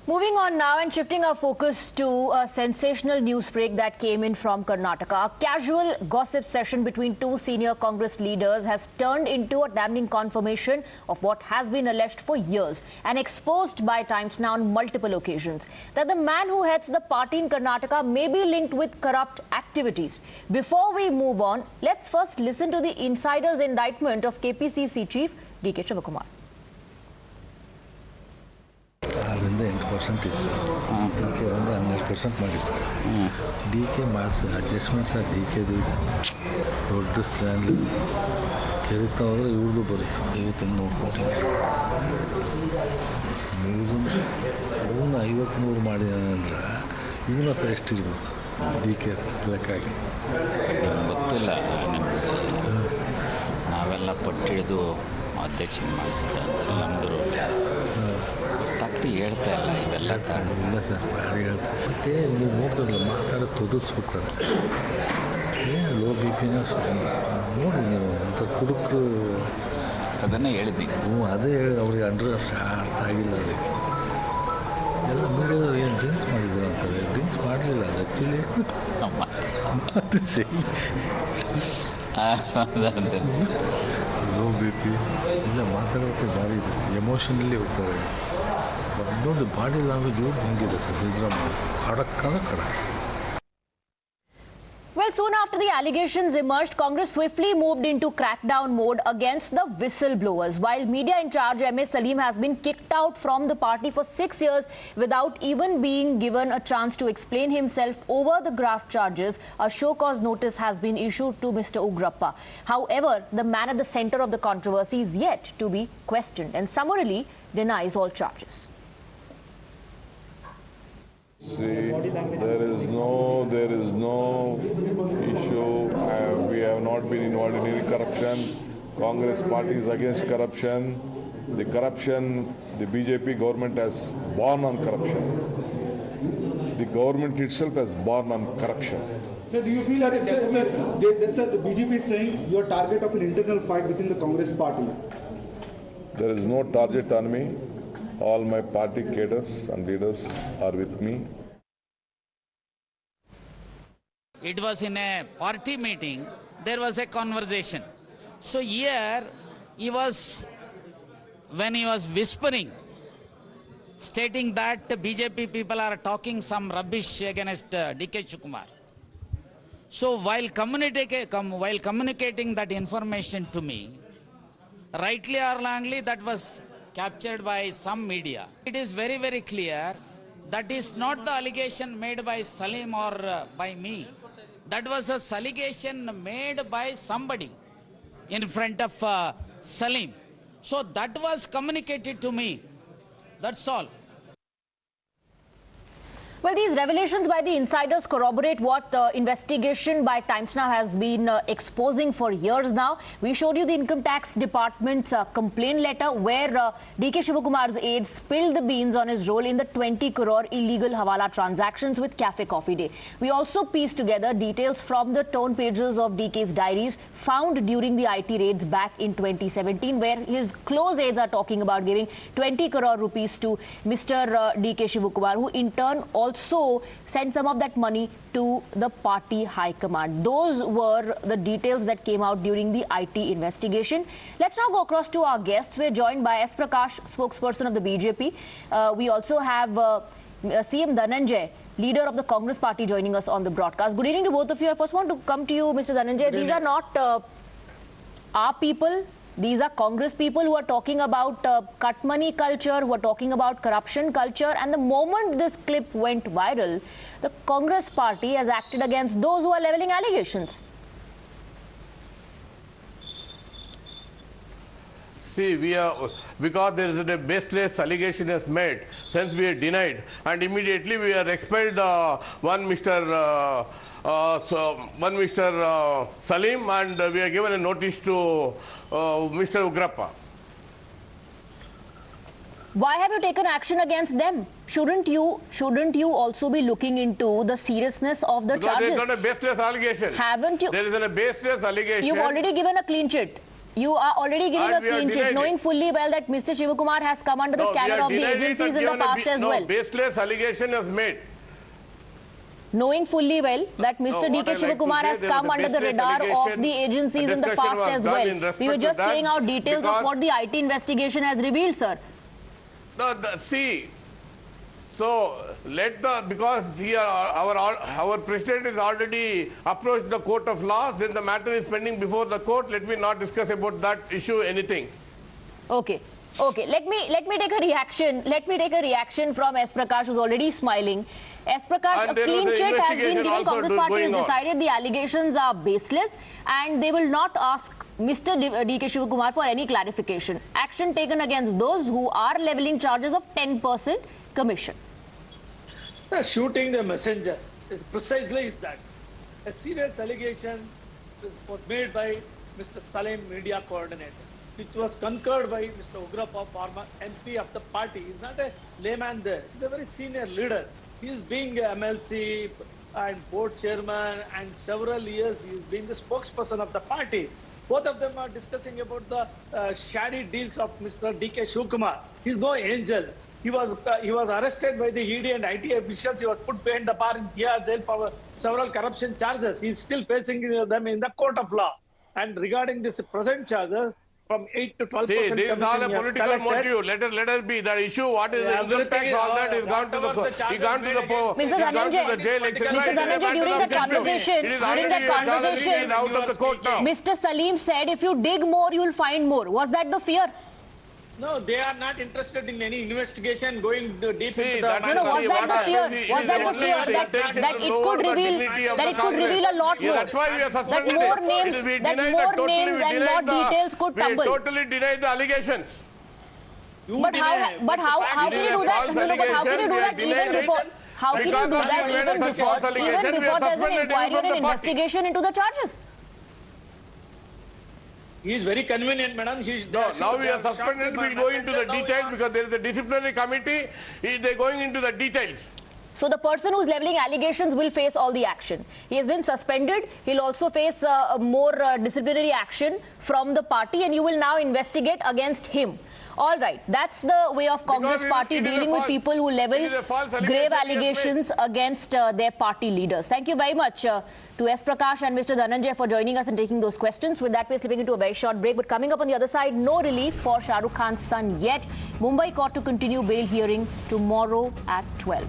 Moving on now and shifting our focus to a sensational news break that came in from Karnataka. A casual gossip session between two senior Congress leaders has turned into a damning confirmation of what has been alleged for years and exposed by Times Now on multiple occasions, that the man who heads the party in Karnataka may be linked with corrupt activities. Before we move on, let's first listen to the insider's indictment of KPCC chief D.K. Shivakumar. 6% ಇತ್ತು. D K ಒಂದು 12% ಮಾಡಿದ್ದಾರೆ. D K ಮಾಡಿಸಿ adjustments D ಕೆದು ಇದೆ ದೊಡ್ಡ stand ಕೆದಕ್ತಾ ಹೋದರೆ ಇವ್ರದ್ದು ಬರುತ್ತೆ. ಇವತ್ತು ನೋಡ್ಕೊಂಡು ಇವನು 50-100 ಮಾಡಿದ್ದಾನೆ ಅಂದರೆ ಇವನ ಹತ್ರ ಎಷ್ಟಿರ್ಬೋದು ಡಿ ಕೆ ಲೆಕ್ಕಾಗಿ ಗೊತ್ತಿಲ್ಲ. ನಾವೆಲ್ಲ ಪಟ್ಟಿಡಿದು ಅಧ್ಯಕ್ಷ ಮಾಡಿಸಿದ ನಮ್ಮದು ತಕ್ಕಿ ಹೇಳ್ತಾ ಇಲ್ಲ ಇವೆಲ್ಲ ಇಲ್ಲ ಸರ್ ಯಾರು ಹೇಳ್ತಾರೆ ಮತ್ತೆ ನೀವು ನೋಡ್ತಾರಲ್ಲ ಮಾತಾಡೋದು ತೊದಸ್ಬಿಡ್ತಾರೆ ಲೋ ಬಿ ಪಿನ ನೋಡಿ ನೀವು ಅಂತ ಕುಡುಕರು ಅದನ್ನೇ ಹೇಳಿದ್ದೀನಿ. ಅದೇ ಹೇಳಿ ಅವ್ರಿಗೆ ಅರ್ಥ ಆಗಿಲ್ಲ ಅವರಿಗೆ. ಎಲ್ಲ ಮೀಡಿಯಾದವ್ರು ಏನು ಡ್ರಿಂಕ್ಸ್ ಮಾಡಿದ್ರು ಅಂತಾರೆ. ಡ್ರಿಂಕ್ಸ್ ಮಾಡಲಿಲ್ಲ ಅದು ಆ್ಯಕ್ಚುಲಿ ಲೋ ಬಿ ಪಿ ಇಲ್ಲ ಮಾತಾಡೋಕ್ಕೆ ಭಾರಿ ಇದೆ. ಎಮೋಷನಲ್ಲಿ ಹೋಗ್ತಾರೆ. ಇನ್ನೊಂದು ಬಾಡಿ ಲ್ಯಾಂಗ್ವೇಜ್ ಹೆಂಗಿದೆ ಸರ್ ಸಿದ್ದರಾಮಯ್ಯ ಖಡಕ್ ಅಂದರೆ ಖಡಕ್. Well, soon after the allegations emerged, Congress swiftly moved into crackdown mode against the whistleblowers. While media in charge M.A. Salim has been kicked out from the party for 6 years without even being given a chance to explain himself over the graft charges, a show cause notice has been issued to Mr. Ugrappa. However, the man at the center of the controversy is yet to be questioned and summarily denies all charges. See, there is no issue. We have not been involved in any corruption. Congress party is against corruption. The BJP government has born on corruption. The government itself has born on corruption. So do you feel that the BJP is saying you are target of an internal fight within the Congress party? There is no target on me. All my party cadres and leaders are with me. It was in a party meeting, there was a conversation. So here, when he was whispering, stating that BJP people are talking some rubbish against D.K. Shivakumar. So while communicating that information to me, rightly or wrongly, that was captured by some media. It is very, very clear that is not the allegation made by Salim or by me. That was a allegation made by somebody in front of Salim. So that was communicated to me. That's all. Well, these revelations by the insiders corroborate what the investigation by Times Now has been exposing for years now. We showed you the Income Tax Department's complaint letter where D.K. Shivakumar's aides spilled the beans on his role in the 20 crore illegal Hawala transactions with Cafe Coffee Day. We also pieced together details from the torn pages of D.K.'s diaries found during the IT raids back in 2017 where his close aides are talking about giving 20 crore rupees to Mr. D.K. Shivakumar, who in turn also sent some of that money to the party high command. Those were the details that came out during the IT investigation. Let's now go across to our guests. We're joined by S. Prakash, spokesperson of the BJP. We also have CM Dhananjay, leader of the Congress party, joining us on the broadcast. Good evening to both of you. I first want to come to you, Mr. Dhananjay. These are not our people. These are Congress people who are talking about cut money culture, who are talking about corruption culture. And the moment this clip went viral, the Congress party has acted against those who are leveling allegations. See, because there is a baseless allegation is made, since we are denied, and immediately we are expelled one Mr. Salim, and we are given a notice to Mr. Ugrappa. Why have you taken action against them? Shouldn't you also be looking into the seriousness of the charges? There is not a baseless allegation. Haven't you? There is a baseless allegation. You've already given a clean chit. You are already giving a And we are clean sheet, denied knowing it. fully well that Mr. Shivakumar has come under the No, we scanner are of the denied it agencies and in the given a past as well. baseless allegation is made. Knowing fully well that Mr. what DK I like to Shivakumar say, has there was come a under the baseless radar of allegation. the agencies A in the discussion past was as done well. in respect We were to just that laying out details of because- what the IT investigation has revealed, sir. No, see, so because our president is already approached the court of law, then the matter is pending before the court. Let me not discuss about that issue anything. Okay. Okay, let me take a reaction. Let me take a reaction from S. Prakash, who's already smiling. S. Prakash, a And there was clean an chit has been investigation given. also Congress party has going on. decided the allegations are baseless and they will not ask Mr. DK Shivakumar for any clarification. Action taken against those who are levelling charges of 10% commission. Shooting the messenger precisely is that. A serious allegation was made by Mr. Salim, media coordinator, which was concurred by Mr. Ugrappa, former MP of the party. He's not a layman there. He's a very senior leader. He is being a MLC and board chairman, and several years he is being the spokesperson of the party. Both of them are discussing about the shady deals of Mr. DK Shivakumar. He's no angel. He was arrested by the ED and IT officials. He was put behind the bar in Tihar jail for several corruption charges. He's still facing them in the court of law. And regarding this present charges, from 8 to 12%. See, this is all a commission he has political collected. motive. Let us be the issue. What is the income Everything tax? is All that is all- gone to the whatever the charges he gone to made the against- Mr. he's gone to Dhananjay, the jail, etc. Mr. Dhananjay, during that conversation, it is during already that conversation, it is out of the court now. Mr. Salim said, if you dig more, you'll find more. Was that the fear? No, they are not interested in any investigation going deep See, into the that No, matter. no, was that the fear? It Was is that the only fear the that intention that to it lower could the reveal dignity of that the it could Congress. reveal a lot Yeah, more? that's why we are That suspended. more It names, is- we that denied more totally, names we and denied more the- details could we tumble. totally denied the allegations. You But how? deny. But how can you do that? No, no, but how can you do that even before? How can you do Because that we made even a before? false allegation, Even we before are there's an suspended inquiry him or from an the party. investigation into the charges. He is very convenient, madam. No, now we are suspended. We'll go into the details because there is a disciplinary committee. They're going into the details. So the person who's leveling allegations will face all the action. He has been suspended. He'll also face more disciplinary action from the party, and you will now investigate against him. All right, that's the way of Congress party it is a dealing with false- people who level it is a false allegation grave he has made. allegations against their party leaders. Thank you very much to S. Prakash and Mr. Dhananjay for joining us and taking those questions. With that, we're slipping into a very short break. But coming up on the other side, no relief for Shah Rukh Khan's son yet. Mumbai court to continue bail hearing tomorrow at 12.